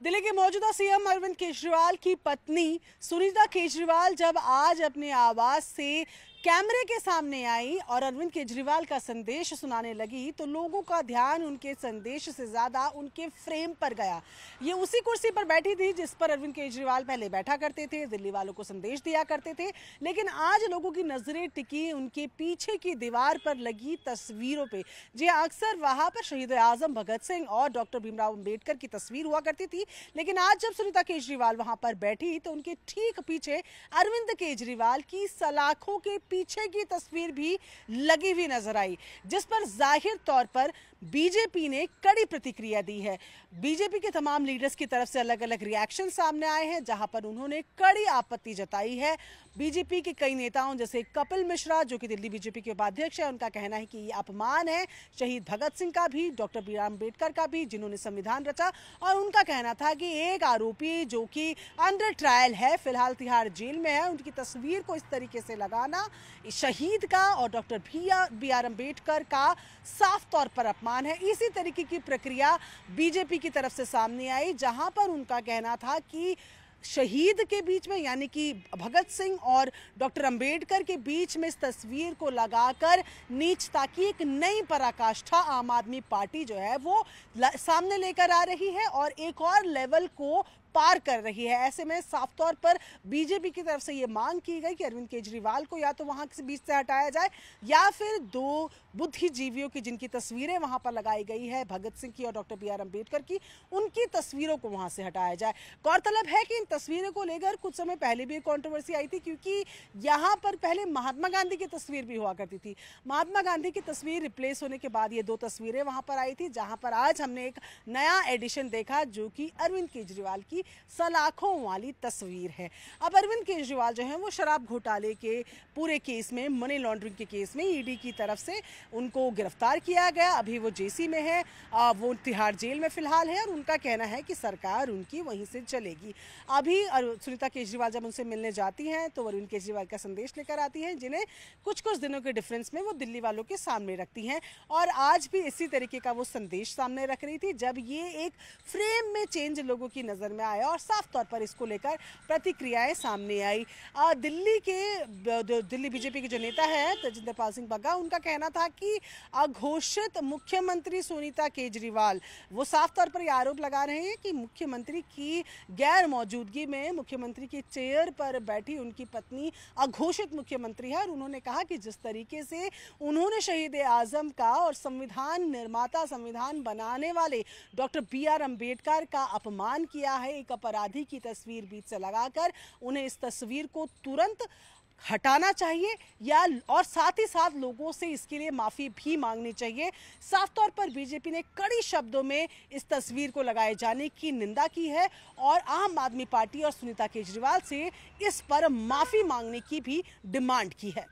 दिल्ली के मौजूदा सीएम अरविंद केजरीवाल की पत्नी सुनीता केजरीवाल जब आज अपने आवास से कैमरे के सामने आई और अरविंद केजरीवाल का संदेश सुनाने लगी तो लोगों का ध्यान उनके संदेश से ज्यादा उनके फ्रेम पर गया। ये उसी कुर्सी पर बैठी थी जिस पर अरविंद केजरीवाल पहले बैठा करते थे, दिल्ली वालों को संदेश दिया करते थे, लेकिन आज लोगों की नजरें टिकी उनके पीछे की दीवार पर लगी तस्वीरों पे। जी अक्सर वहां पर शहीद आजम भगत सिंह और डॉक्टर भीमराव अंबेडकर की तस्वीर हुआ करती थी, लेकिन आज जब सुनीता केजरीवाल वहां पर बैठी तो उनके ठीक पीछे अरविंद केजरीवाल की सलाखों के पीछे की तस्वीर भी लगी हुई नजर आई, जिस पर जाहिर तौर पर बीजेपी ने कड़ी प्रतिक्रिया दी है। बीजेपी के तमाम लीडर्स की तरफ से अलग अलग रिएक्शन सामने आए हैं, जहां पर उन्होंने कड़ी आपत्ति जताई है। बीजेपी के कई नेताओं जैसे कपिल मिश्रा, जो कि दिल्ली बीजेपी के उपाध्यक्ष है, उनका कहना है कि ये अपमान है शहीद भगत सिंह का भी, डॉक्टर भीमराव अंबेडकर का भी, जिन्होंने संविधान रचा। और उनका कहना था कि एक आरोपी जो कि अंडर ट्रायल है, फिलहाल तिहाड़ जेल में है, उनकी तस्वीर को इस तरीके से लगाना शहीद का और डॉक्टर बी आर अम्बेडकर का साफ तौर पर अपमान है। इसी तरीके की प्रक्रिया बीजेपी की तरफ से सामने आई, जहां पर उनका कहना था कि शहीद के बीच में यानी कि भगत सिंह और डॉक्टर अंबेडकर के बीच में इस तस्वीर को लगाकर नीचता की एक नई पराकाष्ठा आम आदमी पार्टी जो है वो सामने लेकर आ रही है और एक और लेवल को पार कर रही है। ऐसे में साफ तौर पर बीजेपी की तरफ से ये मांग की गई कि अरविंद केजरीवाल को या तो वहां के बीच से हटाया जाए या फिर दो बुद्धिजीवियों की जिनकी तस्वीरें वहां पर लगाई गई है, भगत सिंह की और डॉक्टर बी आर अम्बेडकर की, उनकी तस्वीरों को वहां से हटाया जाए। गौरतलब है कि इन तस्वीरों को लेकर कुछ समय पहले भी एक कंट्रोवर्सी आई थी, क्योंकि यहाँ पर पहले महात्मा गांधी की तस्वीर भी हुआ करती थी। महात्मा गांधी की तस्वीर रिप्लेस होने के बाद ये दो तस्वीरें वहां पर आई थी, जहां पर आज हमने एक नया एडिशन देखा जो कि अरविंद केजरीवाल की सलाखों वाली तस्वीर है। अब अरविंद केजरीवाल जो है वो शराब घोटाले के पूरे केस में, मनी लॉन्ड्रिंग के केस में ईडी की तरफ से उनको गिरफ्तार किया गया। अभी वो जेसी में है, वो तिहाड़ जेल में फिलहाल है और उनका कहना है कि सरकार उनकी वहीं से चलेगी। अभी सुनीता केजरीवाल जब उनसे मिलने जाती हैं तो अरविंद केजरीवाल का संदेश लेकर आती हैं, जिन्हें कुछ कुछ दिनों के डिफरेंस में वो दिल्ली वालों के सामने रखती हैं और आज भी इसी तरीके का वो संदेश सामने रख रही थी, जब ये एक फ्रेम में चेंज लोगों की नजर में आया और साफ तौर पर इसको लेकर प्रतिक्रियाएं सामने आई। दिल्ली बीजेपी के जो नेता है तेजिंदर पाल सिंह बग्गा, उनका कहना था कि अघोषित मुख्यमंत्री सुनीता केजरीवाल वो साफ तौर पर यह आरोप लगा रहे हैं कि मुख्यमंत्री की गैर मौजूदगी में मुख्यमंत्री की चेयर पर बैठी उनकी पत्नी अघोषित मुख्यमंत्री है। और उन्होंने कहा कि जिस तरीके से उन्होंने शहीद आजम का और संविधान निर्माता, संविधान बनाने वाले डॉक्टर बी आर अम्बेडकर का अपमान किया है एक अपराधी की तस्वीर बीच से लगाकर, उन्हें इस तस्वीर को तुरंत हटाना चाहिए या और साथ ही साथ लोगों से इसके लिए माफी भी मांगनी चाहिए। साफ तौर पर बीजेपी ने कड़ी शब्दों में इस तस्वीर को लगाए जाने की निंदा की है और आम आदमी पार्टी और सुनीता केजरीवाल से इस पर माफी मांगने की भी डिमांड की है।